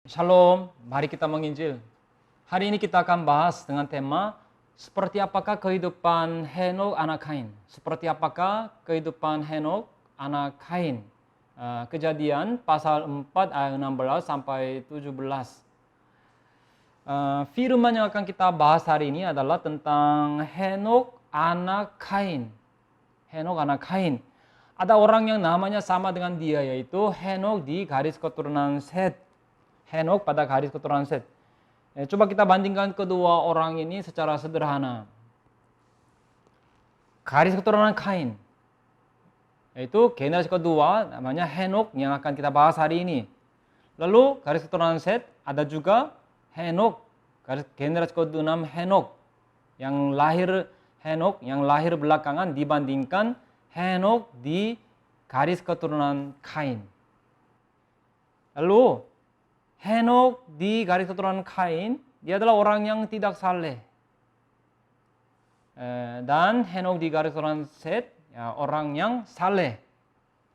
Shalom, mari kita menginjil. Hari ini kita akan bahas dengan tema seperti apakah kehidupan Henok anak Kain. Seperti apakah kehidupan Henok anak Kain. Kejadian pasal 4 ayat 16 sampai 17. Firman yang akan kita bahas hari ini adalah tentang Henok anak Kain. Henok anak Kain. Ada orang yang namanya sama dengan dia, yaitu Henok di garis keturunan Set. Henok pada garis keturunan Set. Coba kita bandingkan kedua orang ini secara sederhana. Garis keturunan Kain, yaitu generasi kedua namanya Henok yang akan kita bahas hari ini. Lalu garis keturunan Set ada juga Henok, generasi ke-6 Henok yang lahir belakangan dibandingkan Henok di garis keturunan Kain. Lalu Henok di garis keturunan Kain, dia adalah orang yang tidak saleh. Dan Henok di garis keturunan Set, orang yang saleh.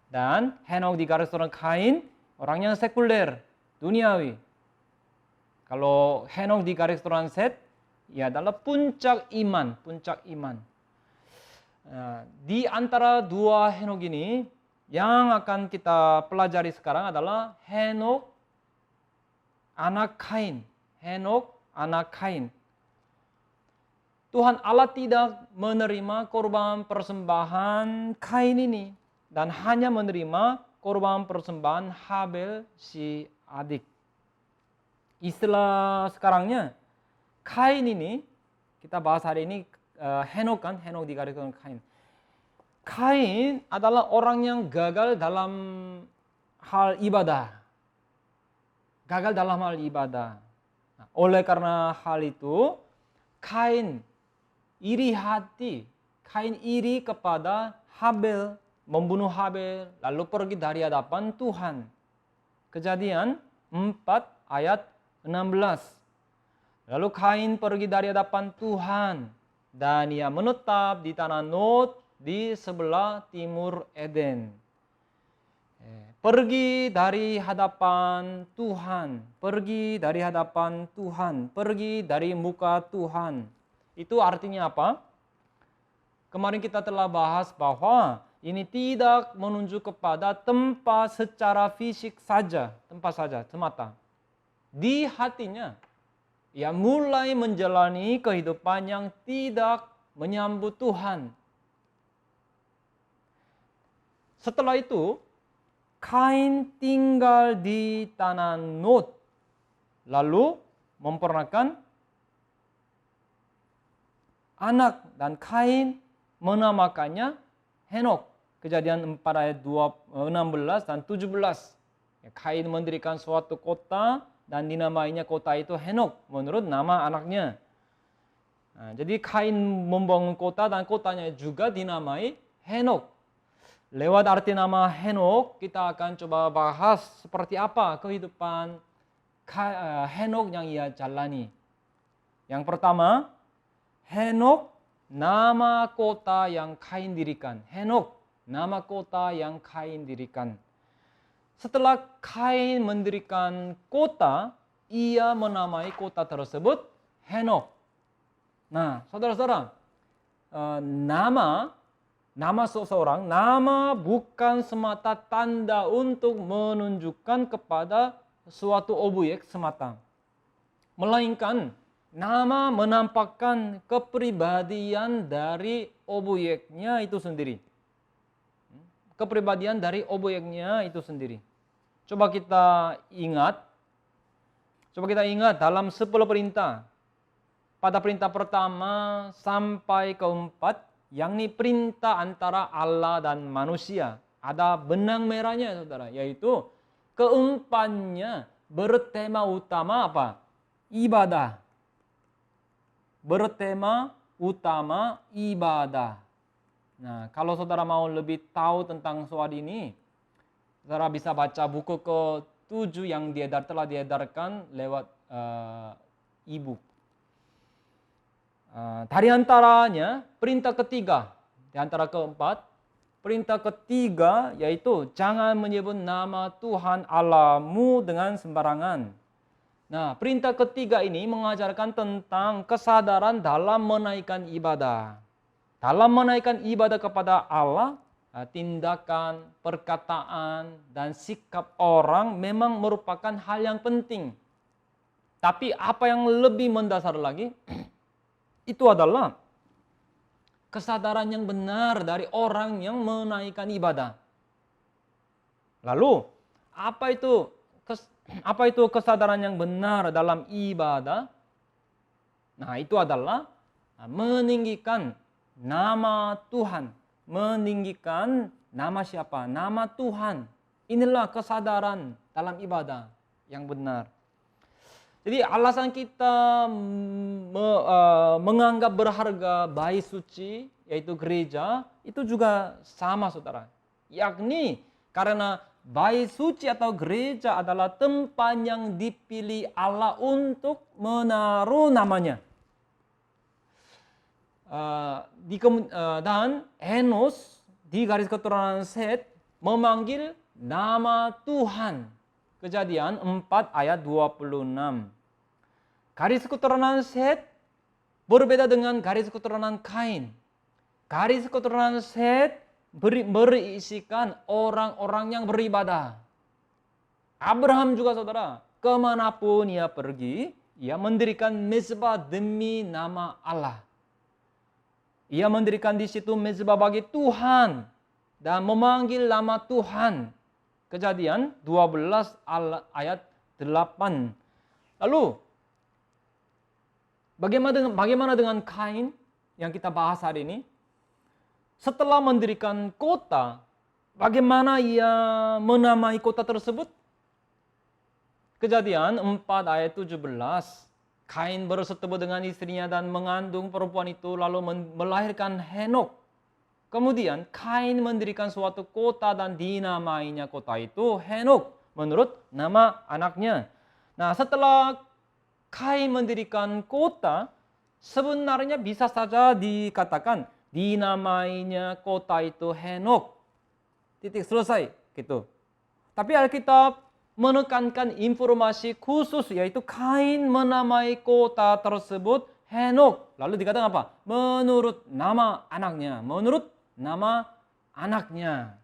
Dan Henok di garis keturunan Kain, orang yang sekuler, duniawi. Kalau Henok di garis keturunan Set, ia adalah puncak iman. Di antara dua Henok ini, yang akan kita pelajari sekarang adalah Henok anak Kain. Henok anak Kain. Tuhan Allah tidak menerima korban persembahan Kain ini dan hanya menerima korban persembahan Habel si adik. Istilah sekarangnya Kain ini kita bahas hari ini Henok di garis keturunan Kain. Kain adalah orang yang gagal dalam hal ibadah. Oleh karena hal itu, Kain iri hati. Kain iri kepada Habel, membunuh Habel, lalu pergi dari hadapan Tuhan. Kejadian 4 ayat 16. Lalu Kain pergi dari hadapan Tuhan dan ia menetap di tanah Nod di sebelah timur Eden. Pergi dari hadapan Tuhan, pergi dari muka Tuhan. Itu artinya apa? Kemarin kita telah bahas bahwa ini tidak menunjuk kepada tempat secara fisik saja, semata. Di hatinya, ia mulai menjalani kehidupan yang tidak menyambut Tuhan. Setelah itu, Kain tinggal di tanah Nod, lalu memperanakan anak dan Kain menamakannya Henok. Kejadian 4 ayat 16 dan 17. Kain mendirikan suatu kota dan dinamainya kota itu Henok menurut nama anaknya. Jadi Kain membangun kota dan kotanya juga dinamai Henok. Lewat arti nama Henok, kita akan coba bahas seperti apa kehidupan Henok yang ia jalani. Yang pertama, Henok, nama kota yang Kain dirikan. Henok, nama kota yang Kain dirikan. Setelah Kain mendirikan kota, ia menamai kota tersebut Henok. Nah, saudara-saudara, nama seseorang, nama bukan semata tanda untuk menunjukkan kepada suatu objek semata. Melainkan, nama menampakkan kepribadian dari objeknya itu sendiri. Coba kita ingat dalam 10 perintah. Pada perintah pertama sampai keempat, yakni perintah antara Allah dan manusia. Ada benang merahnya, saudara, yaitu keempatnya bertema utama apa? Ibadah. Nah, kalau saudara mau lebih tahu tentang soal ini, saudara bisa baca buku ke-7 yang telah diedarkan lewat e-book. Dari antaranya perintah ketiga, di antara keempat, perintah ketiga yaitu jangan menyebut nama Tuhan Allahmu dengan sembarangan. Nah, perintah ketiga ini mengajarkan tentang kesadaran dalam menaikkan ibadah. Dalam menaikkan ibadah kepada Allah, tindakan, perkataan, dan sikap orang memang merupakan hal yang penting. Tapi apa yang lebih mendasar lagi, itu adalah kesadaran yang benar dari orang yang menaikkan ibadah. Lalu, apa itu kesadaran yang benar dalam ibadah? Nah, itu adalah meninggikan nama Tuhan. Meninggikan nama siapa? Nama Tuhan. Inilah kesadaran dalam ibadah yang benar. Jadi alasan kita menganggap berharga bait suci, yaitu gereja, itu juga sama, saudara. Yakni karena bait suci atau gereja adalah tempat yang dipilih Allah untuk menaruh namanya. Dan Enos di garis keturunan Set memanggil nama Tuhan. Kejadian 4 ayat 26. Garis keturunan Set berbeda dengan garis keturunan Kain. Garis keturunan Set berisikan orang-orang yang beribadah. Abraham juga, saudara, kemanapun ia pergi, ia mendirikan mezbah demi nama Allah. Ia mendirikan di situ mezbah bagi Tuhan dan memanggil nama Tuhan. Kejadian 12 ayat 8. Lalu, bagaimana dengan Kain yang kita bahas hari ini? Setelah mendirikan kota, bagaimana ia menamai kota tersebut? Kejadian 4 ayat 17. Kain bersetubuh dengan istrinya dan mengandung perempuan itu lalu melahirkan Henok. Kemudian Kain mendirikan suatu kota dan dinamainya kota itu Henok menurut nama anaknya. Nah, setelah Kain mendirikan kota, sebenarnya bisa saja dikatakan dinamainya kota itu Henok. Titik, selesai gitu. Tapi Alkitab menekankan informasi khusus, yaitu Kain menamai kota tersebut Henok. Lalu dikatakan apa? Menurut nama anaknya. Menurut nama anaknya.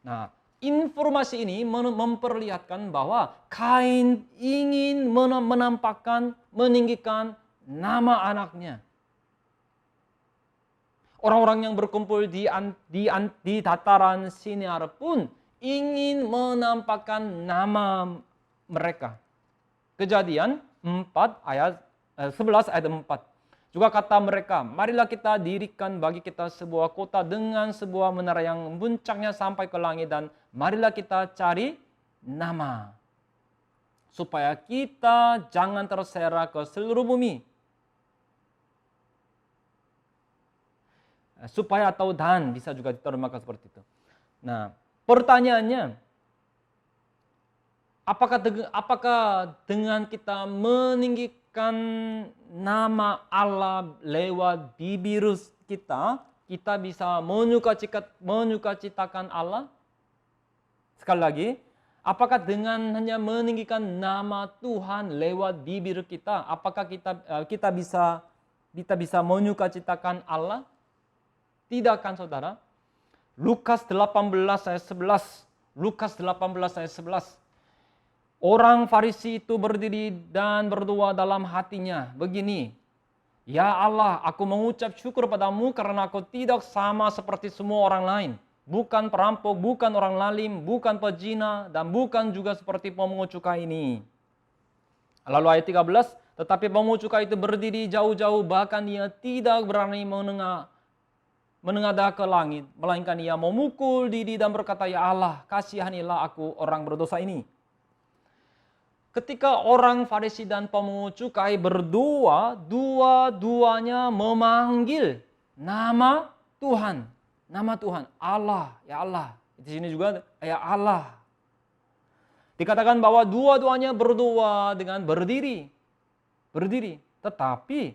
Nah, informasi ini memperlihatkan bahwa Kain ingin menampakkan, meninggikan nama anaknya. Orang-orang yang berkumpul di dataran Sinear pun ingin menampakkan nama mereka. Kejadian 11 ayat 4. Juga kata mereka, marilah kita dirikan bagi kita sebuah kota dengan sebuah menara yang puncaknya sampai ke langit, dan marilah kita cari nama, supaya kita jangan terserak ke seluruh bumi. Supaya atau dan bisa juga diterjemahkan seperti itu. Nah, pertanyaannya, apakah dengan kita meninggikan nama Allah lewat bibir kita bisa menyukacitakan Allah? Sekali lagi, apakah dengan hanya meninggikan nama Tuhan lewat bibir kita, apakah kita bisa menyukacitakan Allah? Tidak kan, saudara? Lukas 18 ayat 11. Lukas 18 ayat 11. Orang Farisi itu berdiri dan berdoa dalam hatinya begini, ya Allah, aku mengucap syukur padamu karena aku tidak sama seperti semua orang lain. Bukan perampok, bukan orang lalim, bukan pezina, dan bukan juga seperti pemungut cukai ini. Lalu ayat 13, tetapi pemungut cukai itu berdiri jauh-jauh, bahkan ia tidak berani menengadah ke langit, melainkan ia memukul diri dan berkata, ya Allah, kasihanilah aku orang berdosa ini. Ketika orang Farisi dan pemungut cukai berdoa, dua-duanya memanggil nama Tuhan. Nama Tuhan, Allah, ya Allah. Di sini juga, ya Allah. Dikatakan bahwa dua-duanya berdoa dengan berdiri. Tetapi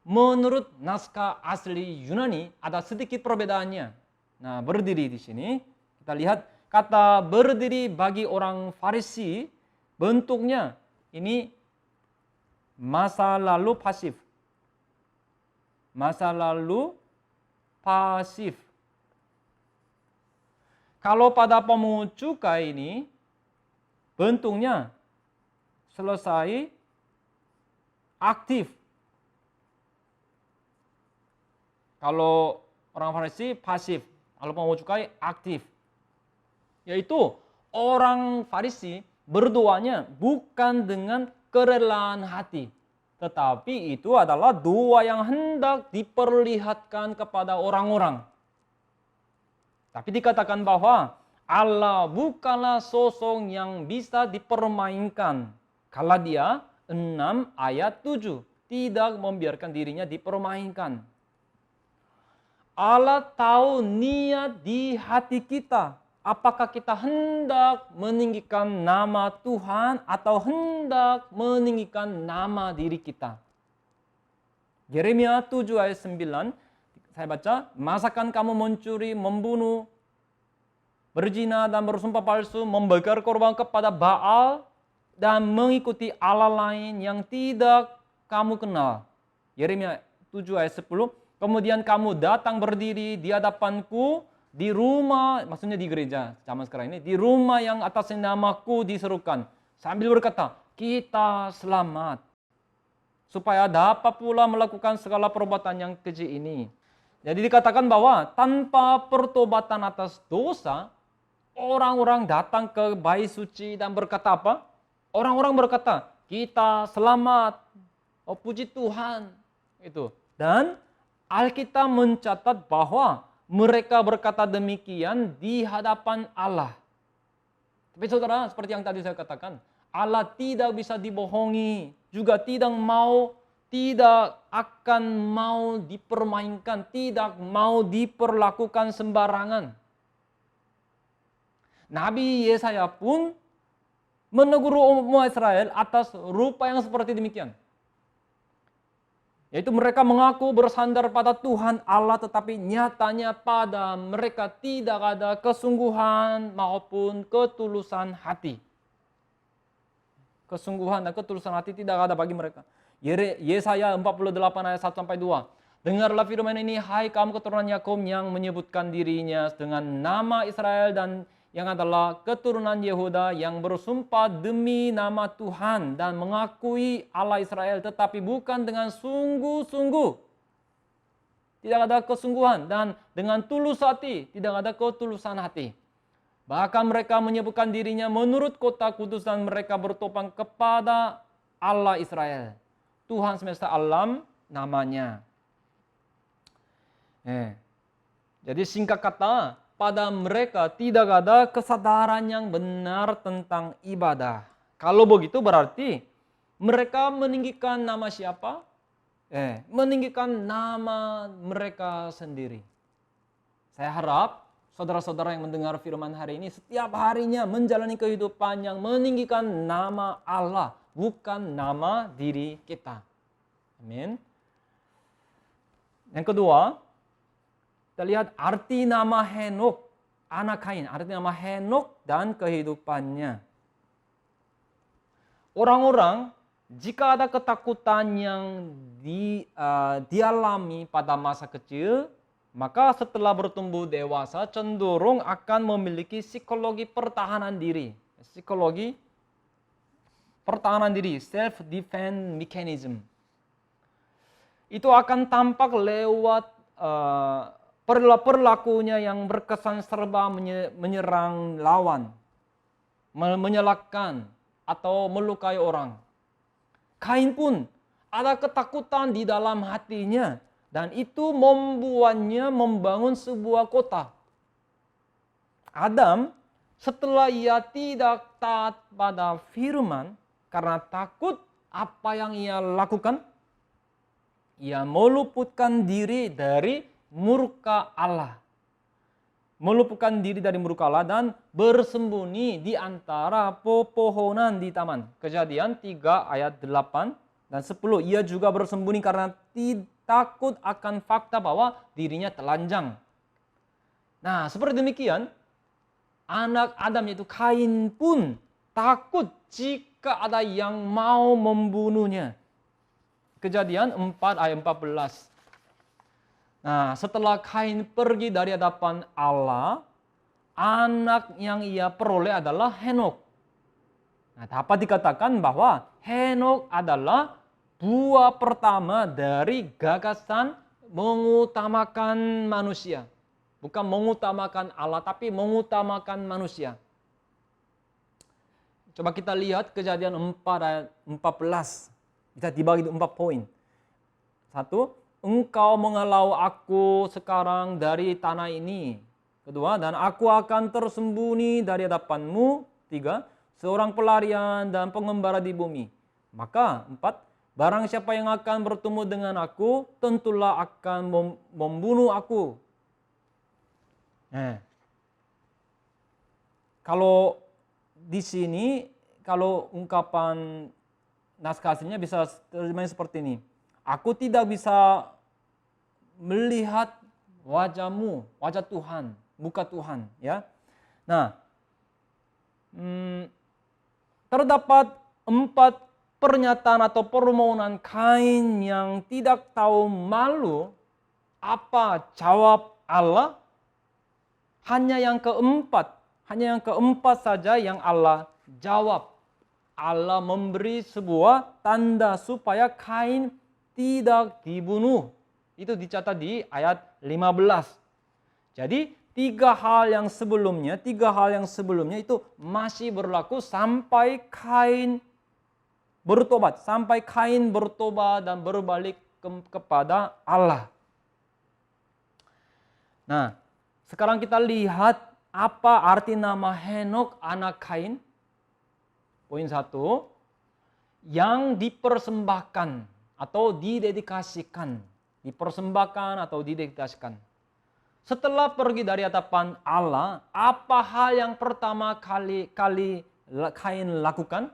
menurut naskah asli Yunani ada sedikit perbedaannya. Nah, berdiri di sini kita lihat kata berdiri bagi orang Farisi bentuknya ini masa lalu pasif. Masa lalu pasif. Kalau pada pemungut cukai ini bentuknya selesai aktif. Kalau orang Farisi pasif, kalau pemungut cukai aktif. Yaitu orang Farisi berdoanya bukan dengan kerelaan hati, tetapi itu adalah doa yang hendak diperlihatkan kepada orang-orang. Tapi dikatakan bahwa Allah bukanlah sosok yang bisa dipermainkan. Kalau dia 6 ayat 7 tidak membiarkan dirinya dipermainkan. Allah tahu niat di hati kita. Apakah kita hendak meninggikan nama Tuhan atau hendak meninggikan nama diri kita? Yeremia 7 ayat 9, saya baca, masakan kamu mencuri, membunuh, berzina dan bersumpah palsu, membakar korban kepada Baal, dan mengikuti Allah lain yang tidak kamu kenal. Yeremia 7 ayat 10, kemudian kamu datang berdiri di hadapanku, di rumah, maksudnya di gereja zaman sekarang ini, di rumah yang atas namaku diserukan, sambil berkata, kita selamat, supaya dapat pula melakukan segala perbuatan yang keji ini. Jadi dikatakan bahwa tanpa pertobatan atas dosa, orang-orang datang ke bait suci dan berkata apa? Orang-orang berkata, kita selamat, oh puji Tuhan. Itu. Dan Alkitab mencatat bahwa mereka berkata demikian di hadapan Allah. Tapi saudara, seperti yang tadi saya katakan, Allah tidak bisa dibohongi, juga tidak akan mau dipermainkan, tidak mau diperlakukan sembarangan. Nabi Yesaya pun menegur umat Israel atas rupa yang seperti demikian. Yaitu mereka mengaku bersandar pada Tuhan Allah, tetapi nyatanya pada mereka tidak ada kesungguhan maupun ketulusan hati. Kesungguhan dan ketulusan hati tidak ada bagi mereka. Yesaya 48 ayat 1-2. Dengarlah firman ini, hai kamu keturunan Yakub yang menyebutkan dirinya dengan nama Israel dan yang adalah keturunan Yehuda yang bersumpah demi nama Tuhan dan mengakui Allah Israel, tetapi bukan dengan sungguh-sungguh. Tidak ada kesungguhan dan dengan tulus hati, tidak ada ketulusan hati. Bahkan mereka menyebutkan dirinya menurut kota kudus dan mereka bertopang kepada Allah Israel. Tuhan semesta alam namanya. Jadi singkat kata, pada mereka tidak ada kesadaran yang benar tentang ibadah. Kalau begitu berarti mereka meninggikan nama siapa? Meninggikan nama mereka sendiri. Saya harap saudara-saudara yang mendengar firman hari ini setiap harinya menjalani kehidupan yang meninggikan nama Allah, bukan nama diri kita. Amin. Yang kedua, kita lihat arti nama Henok, anak Kain, arti nama Henok dan kehidupannya. Orang-orang, jika ada ketakutan yang dialami pada masa kecil, maka setelah bertumbuh dewasa cenderung akan memiliki psikologi pertahanan diri. Psikologi pertahanan diri, self-defense mechanism. Itu akan tampak lewat perilakunya yang berkesan serba menyerang lawan, menyalahkan atau melukai orang. Kain pun ada ketakutan di dalam hatinya dan itu membuatnya membangun sebuah kota. Adam setelah ia tidak taat pada firman karena takut, apa yang ia lakukan? Ia meluputkan diri dari murka Allah. Meluputkan diri dari murka Allah dan bersembunyi di antara pepohonan di taman. Kejadian 3 ayat 8 dan 10. Ia juga bersembunyi karena takut akan fakta bahwa dirinya telanjang. Nah, seperti demikian, anak Adam yaitu Kain pun takut jika jika ada yang mau membunuhnya. Kejadian 4 ayat 14. Nah, setelah Kain pergi dari hadapan Allah, anak yang ia peroleh adalah Henok. Nah, dapat dikatakan bahwa Henok adalah buah pertama dari gagasan mengutamakan manusia. Bukan mengutamakan Allah, tapi mengutamakan manusia. Coba kita lihat Kejadian 4 ayat 14. Bisa dibagi 4 poin. 1, engkau menghalau aku sekarang dari tanah ini. 2, dan aku akan tersembunyi dari hadapanmu. 3, seorang pelarian dan pengembara di bumi. Maka 4, barang siapa yang akan bertemu dengan aku, tentulah akan membunuh aku. Kalau di sini, kalau ungkapan naskah aslinya bisa terjemahin seperti ini. Aku tidak bisa melihat wajahmu, wajah Tuhan, muka Tuhan, ya. Nah, terdapat 4 pernyataan atau permohonan Kain yang tidak tahu malu. Apa jawab Allah? Hanya yang keempat saja yang Allah jawab. Allah memberi sebuah tanda supaya Kain tidak dibunuh. Itu dicatat di ayat 15. Jadi 3 hal yang sebelumnya itu masih berlaku sampai Kain bertobat. Sampai Kain bertobat dan berbalik kepada Allah. Nah, sekarang kita lihat apa arti nama Henok anak Kain. Poin 1, yang dipersembahkan atau didedikasikan. Setelah pergi dari hadapan Allah, apa hal yang pertama kali Kain lakukan?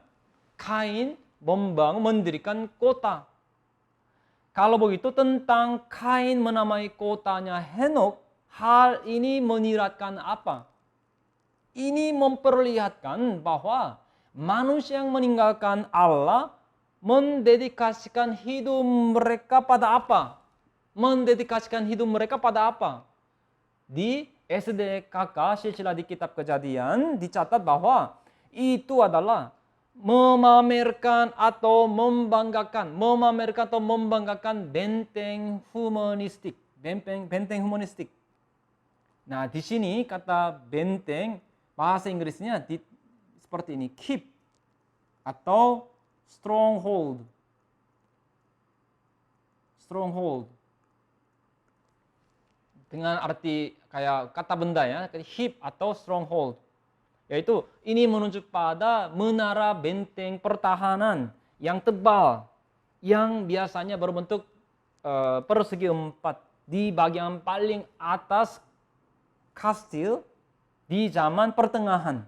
Kain mendirikan kota. Kalau begitu tentang Kain menamai kotanya Henok, hal ini menyiratkan apa? Ini memperlihatkan bahwa manusia yang meninggalkan Allah mendedikasikan hidup mereka pada apa? Di SDKK, silsilah di kitab Kejadian, dicatat bahwa itu adalah memamerkan atau membanggakan benteng humanistik. Nah, di sini kata benteng, bahasa Inggrisnya seperti ini, keep atau stronghold. Dengan arti kayak kata benda ya, keep atau stronghold. Yaitu ini menunjuk pada menara benteng pertahanan yang tebal, yang biasanya berbentuk persegi 4 di bagian paling atas kastil di zaman pertengahan.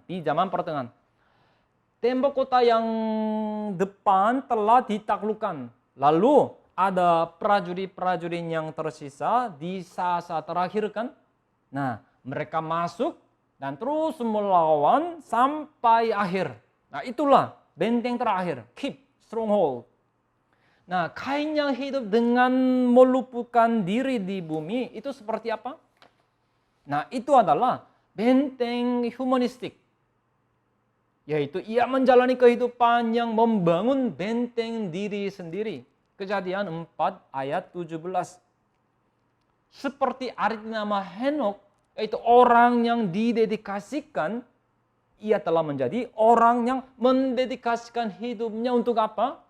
Tembok kota yang depan telah ditaklukkan. Lalu ada prajurit-prajurit yang tersisa di saat-saat terakhir kan. Nah, mereka masuk dan terus melawan sampai akhir. Nah, itulah benteng terakhir, keep, stronghold. Nah, Kain yang hidup dengan melumpuhkan diri di bumi itu seperti apa? Nah, itu adalah benteng humanistik. Yaitu ia menjalani kehidupan yang membangun benteng diri sendiri. Kejadian 4 ayat 17. Seperti arti nama Henok, yaitu orang yang didedikasikan, ia telah menjadi orang yang mendedikasikan hidupnya untuk apa?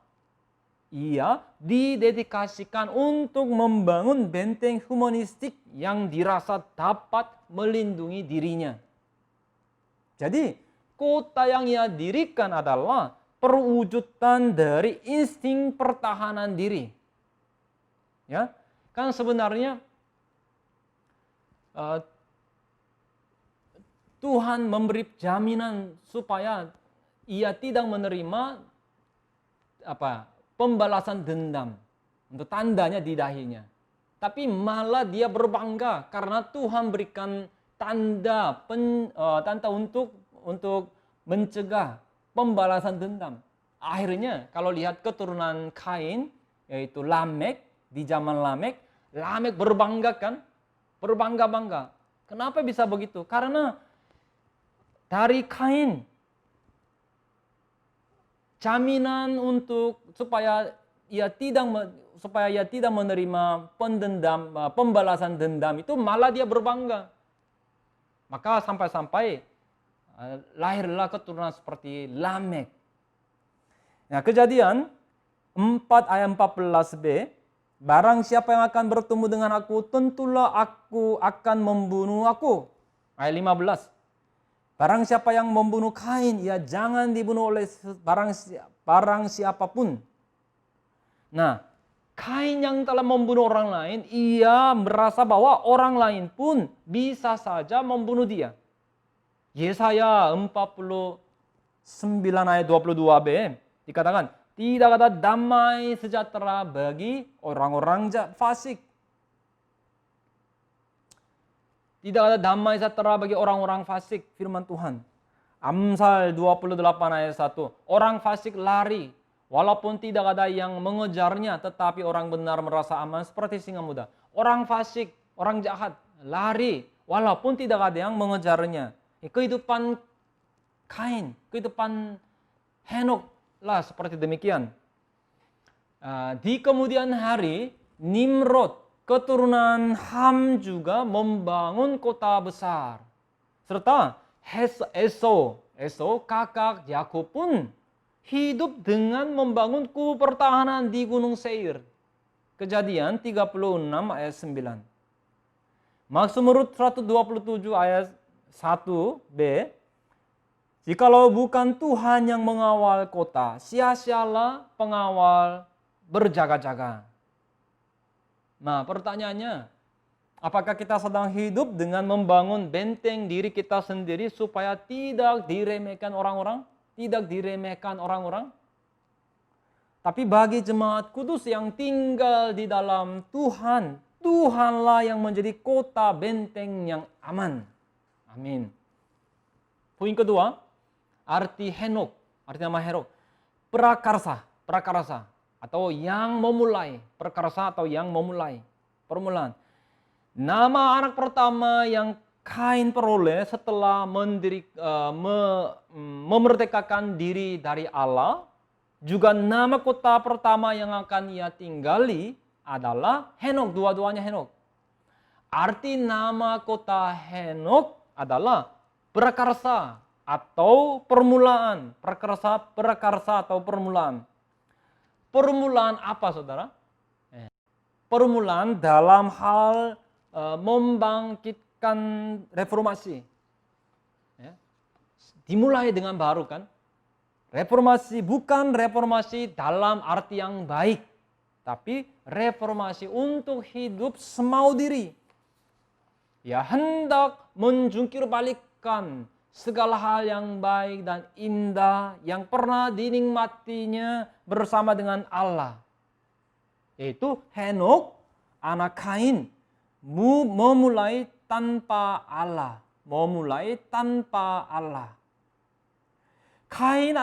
Ia didedikasikan untuk membangun benteng humanistik yang dirasa dapat melindungi dirinya. Jadi, kota yang ia dirikan adalah perwujudan dari insting pertahanan diri. Ya, kan sebenarnya Tuhan memberi jaminan supaya ia tidak menerima pembalasan dendam untuk tandanya di dahinya. Tapi malah dia berbangga karena Tuhan berikan tanda untuk mencegah pembalasan dendam. akhirnya kalau lihat keturunan Kain, yaitu Lamek, di zaman Lamek berbangga kan? Berbangga-bangga. Kenapa bisa begitu? Karena dari Kain, jaminan untuk supaya ia tidak menerima pembalasan dendam itu malah dia berbangga. Maka sampai-sampai lahirlah keturunan seperti Lamek. Nah, Kejadian 4 ayat 14b, barang siapa yang akan bertemu dengan aku, tentulah aku akan membunuh aku. Ayat 15, barang siapa yang membunuh Kain, ia jangan dibunuh oleh barang siapapun. Nah, Kain yang telah membunuh orang lain, ia merasa bahwa orang lain pun bisa saja membunuh dia. Yesaya 49 ayat 22b dikatakan, tidak ada damai sejahtera bagi orang-orang fasik. Tidak ada damai sejahtera bagi orang-orang fasik, firman Tuhan. Amsal 28 ayat 1, orang fasik lari, walaupun tidak ada yang mengejarnya, tetapi orang benar merasa aman seperti singa muda. Orang fasik, orang jahat, lari, walaupun tidak ada yang mengejarnya. Kehidupan Kain, kehidupan Henok lah seperti demikian. Di kemudian hari, Nimrod, keturunan Ham juga membangun kota besar. Serta Esau, kakak Yakub pun hidup dengan membangun kubu pertahanan di Gunung Seir. Kejadian 36 ayat 9. Mazmur 127 ayat 1b, jikalau bukan Tuhan yang mengawal kota, sia-sialah pengawal berjaga-jaga. Nah, pertanyaannya, apakah kita sedang hidup dengan membangun benteng diri kita sendiri supaya tidak diremehkan orang-orang? Tidak diremehkan orang-orang? Tapi bagi jemaat kudus yang tinggal di dalam Tuhan, Tuhanlah yang menjadi kota benteng yang aman. Amin. Poin kedua, arti Henok, arti nama Henok, prakarsa atau yang memulai, perkarsa atau yang memulai, permulaan. Nama anak pertama yang Kain peroleh setelah memerdekakan diri dari Allah, juga nama kota pertama yang akan ia tinggali adalah Henok, dua-duanya Henok. Arti nama kota Henok adalah prakarsa atau permulaan, prakarsa atau permulaan. Permulaan apa, saudara? Permulaan dalam hal membangkitkan reformasi. Dimulai dengan baru kan? Reformasi bukan reformasi dalam arti yang baik, tapi reformasi untuk hidup semau diri. Ya, hendak menjungkir balikkan segala hal yang baik dan indah yang pernah dinikmatinya bersama dengan Allah. Yaitu Henok, anak Kain, memulai tanpa Allah. Memulai tanpa Allah. Kain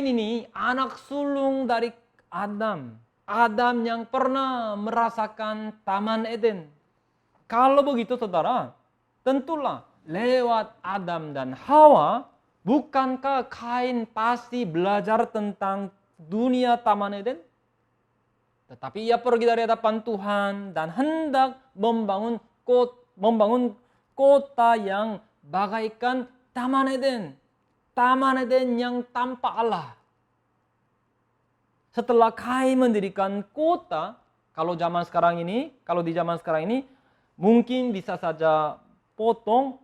ini anak sulung dari Adam. Adam yang pernah merasakan Taman Eden. Kalau begitu, saudara, tentulah lewat Adam dan Hawa, bukankah Kain pasti belajar tentang dunia Taman Eden? Tetapi ia pergi dari hadapan Tuhan dan hendak membangun kota yang bagaikan Taman Eden. Taman Eden yang tanpa Allah. Setelah Kain mendirikan kota, kalau di zaman sekarang ini, mungkin bisa saja potong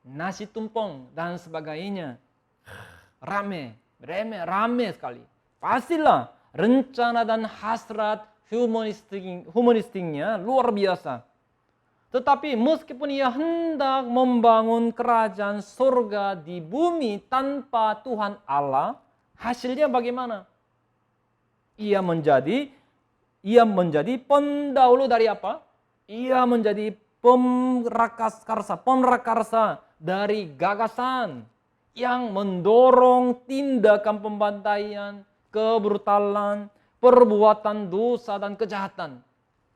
nasi tumpeng dan sebagainya. Rame sekali. Pastilah rencana dan hasrat humanistiknya luar biasa. Tetapi meskipun ia hendak membangun kerajaan surga di bumi tanpa Tuhan Allah, hasilnya bagaimana? Ia menjadi pendahulu dari apa? Ia menjadi pemrakarsa dari gagasan yang mendorong tindakan pembantaian, kebrutalan, perbuatan dosa dan kejahatan.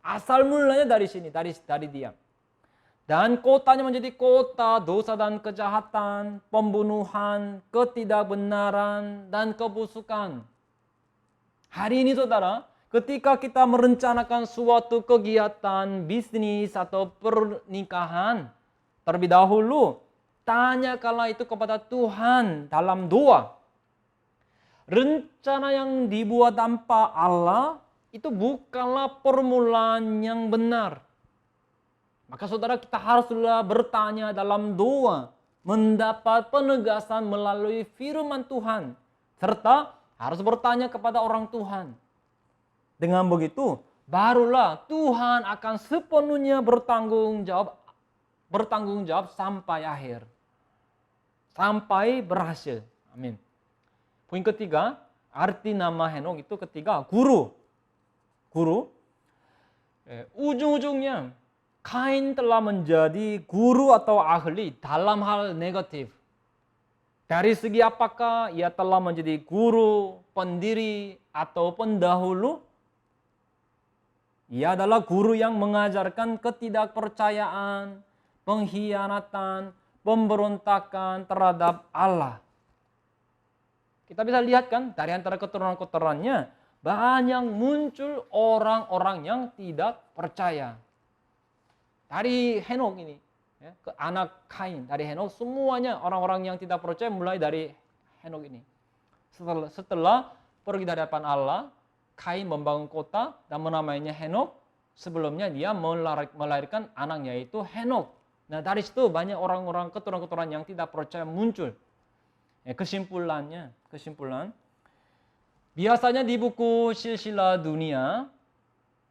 Asal mulanya dari sini, dari dia. Dan kotanya menjadi kota dosa dan kejahatan, pembunuhan, ketidakbenaran, dan kebusukan. Hari ini saudara, ketika kita merencanakan suatu kegiatan, bisnis, atau pernikahan, terlebih dahulu, tanyakanlah itu kepada Tuhan dalam doa. Rencana yang dibuat tanpa Allah, itu bukanlah permulaan yang benar. Maka saudara, kita haruslah bertanya dalam doa, mendapat penegasan melalui firman Tuhan, serta harus bertanya kepada orang Tuhan. Dengan begitu, barulah Tuhan akan sepenuhnya bertanggung jawab sampai akhir. Sampai berhasil. Amin. Poin ketiga, arti nama Henok itu ketiga, guru. Guru. Ujung-ujungnya, Kain telah menjadi guru atau ahli dalam hal negatif. Dari segi apakah ia telah menjadi guru, pendiri, atau pendahulu? Ia adalah guru yang mengajarkan ketidakpercayaan, pengkhianatan, pemberontakan terhadap Allah. Kita bisa lihat kan dari antara keturunan-keturunannya banyak muncul orang-orang yang tidak percaya. Dari Henok ini, ya, ke anak Kain, dari Henok semuanya orang-orang yang tidak percaya mulai dari Henok ini. Setelah pergi dari hadapan Allah, Kain membangun kota dan menamainya Henok. Sebelumnya dia melahirkan anaknya yaitu Henok. Nah dari situ banyak orang-orang keturunan-keturunan yang tidak percaya muncul. Ya, kesimpulan biasanya di buku Silsilah Dunia,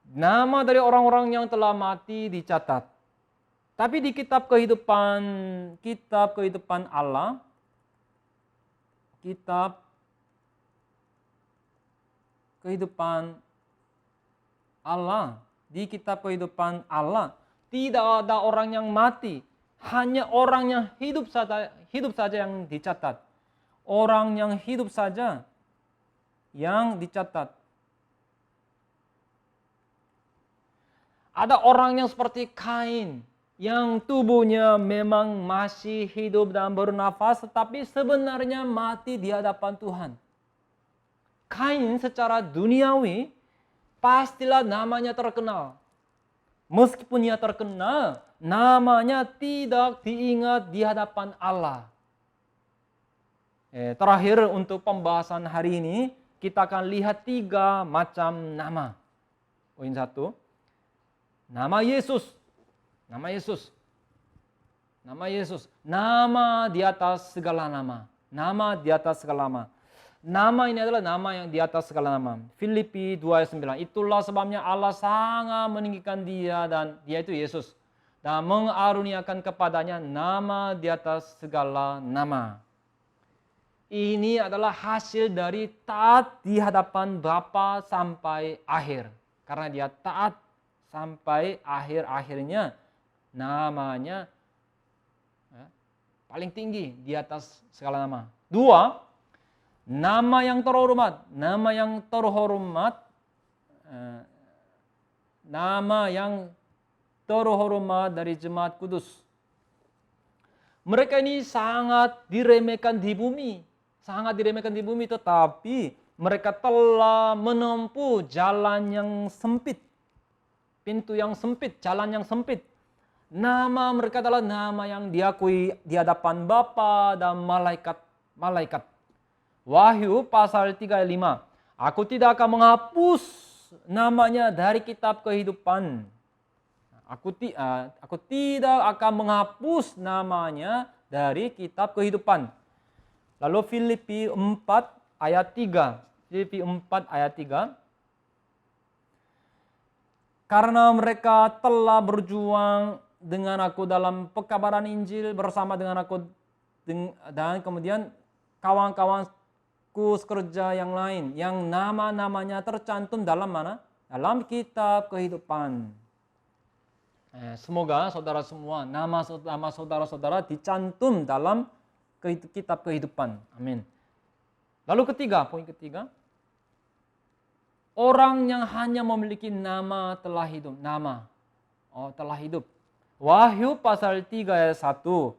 nama dari orang-orang yang telah mati dicatat. Tapi di kitab kehidupan Allah, kitab kehidupan Allah, di kitab kehidupan Allah tidak ada orang yang mati, hanya orang yang hidup saja yang dicatat. Orang yang hidup saja yang dicatat. Ada orang yang seperti Kain, yang tubuhnya memang masih hidup dan bernafas, tetapi sebenarnya mati di hadapan Tuhan. Kain secara duniawi, pastilah namanya terkenal. Meskipun ia terkenal, namanya tidak diingat di hadapan Allah. Terakhir untuk pembahasan hari ini, kita akan lihat 3 macam nama. Poin 1. Nama Yesus. Nama Yesus. Nama Yesus. Nama di atas segala nama. Nama di atas segala nama. Nama ini adalah nama yang di atas segala nama. Filipi 2:9. Itulah sebabnya Allah sangat meninggikan dia, dan dia itu Yesus, dan mengaruniakan kepadanya nama di atas segala nama. Ini adalah hasil dari taat di hadapan Bapa sampai akhir. Karena dia taat sampai akhir-akhirnya, namanya paling tinggi di atas segala nama. 2, nama yang terhormat. Nama yang terhormat. Nama yang terhormat dari jemaat kudus. Mereka ini sangat diremehkan di bumi. Sangat diremehkan di bumi, tetapi mereka telah menempuh jalan yang sempit. Pintu yang sempit, jalan yang sempit. Nama mereka adalah nama yang diakui di hadapan Bapa dan malaikat. Wahyu pasal 3:5. Aku tidak akan menghapus namanya dari kitab kehidupan. Aku tidak akan menghapus namanya dari kitab kehidupan. Lalu Filipi 4 ayat 3. Filipi 4 ayat 3. Karena mereka telah berjuang dengan aku dalam pekabaran Injil bersama dengan aku, dan kemudian kawan-kawanku sekerja yang lain yang nama-namanya tercantum dalam mana? Dalam kitab kehidupan. Semoga saudara semua nama saudara-saudara dicantum dalam kitab kehidupan. Amin. Lalu poin ketiga, orang yang hanya memiliki nama telah hidup. Nama. Telah hidup. Wahyu pasal 3 ayat 1.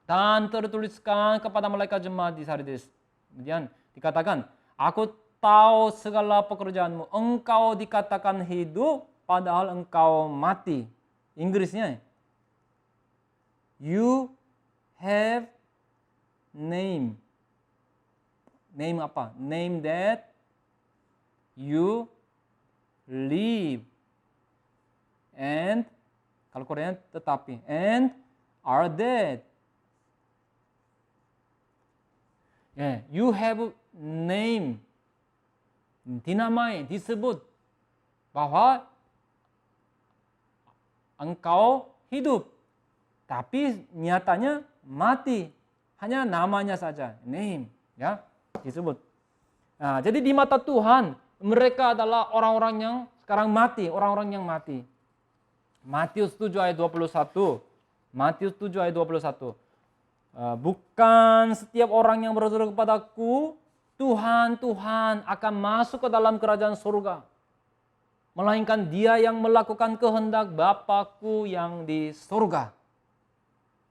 Dan tertuliskan kepada malaikat jemaat di Sardis. Kemudian dikatakan, aku tahu segala pekerjaanmu. Engkau dikatakan hidup, padahal engkau mati. Inggrisnya, you have name. Name apa? Name that you live. And, kalau Koreanya tetapi. And are dead. Yeah, you have name. Dinamai, disebut bahwa engkau hidup, tapi nyatanya mati. Hanya namanya saja, name, ya, disebut. Nah, jadi di mata Tuhan, mereka adalah orang-orang yang sekarang mati, orang-orang yang mati. Matius 7 ayat 21. Matius 7 ayat 21. Bukan setiap orang yang berseru kepadaku, Tuhan, Tuhan, akan masuk ke dalam kerajaan surga, melainkan dia yang melakukan kehendak Bapa-Ku yang di surga.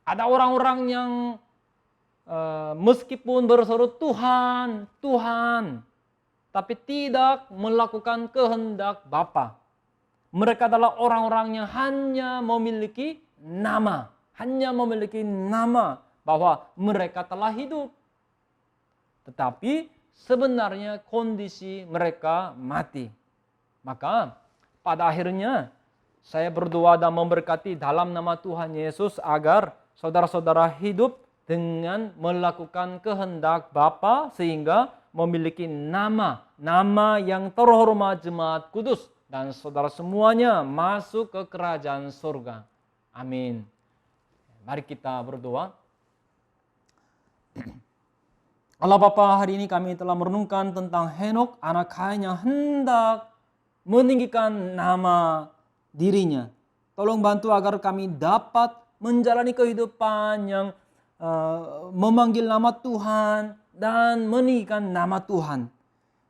Ada orang-orang yang meskipun berseru Tuhan, Tuhan, tapi tidak melakukan kehendak Bapa. Mereka adalah orang-orang yang hanya memiliki nama, bahwa mereka telah hidup. Tetapi sebenarnya kondisi mereka mati. Maka pada akhirnya saya berdoa dan memberkati dalam nama Tuhan Yesus agar saudara-saudara hidup dengan melakukan kehendak Bapa sehingga memiliki nama yang terhormat jemaat kudus dan saudara semuanya masuk ke kerajaan surga. Amin. Mari kita berdoa. Allah Bapa, hari ini kami telah merenungkan tentang Henok, anak Kain yang hendak meninggikan nama dirinya. Tolong bantu agar kami dapat menjalani kehidupan yang memanggil nama Tuhan dan meninggikan nama Tuhan.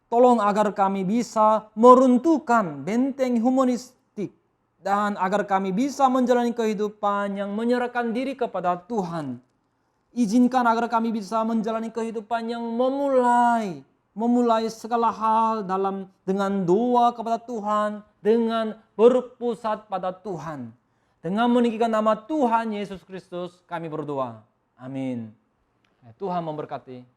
Tolong agar kami bisa meruntuhkan benteng humanistik dan agar kami bisa menjalani kehidupan yang menyerahkan diri kepada Tuhan. Izinkan agar kami bisa menjalani kehidupan yang memulai segala hal dengan doa kepada Tuhan, dengan berpusat pada Tuhan. Dengan meninggikan nama Tuhan Yesus Kristus kami berdoa. Amin. Tuhan memberkati.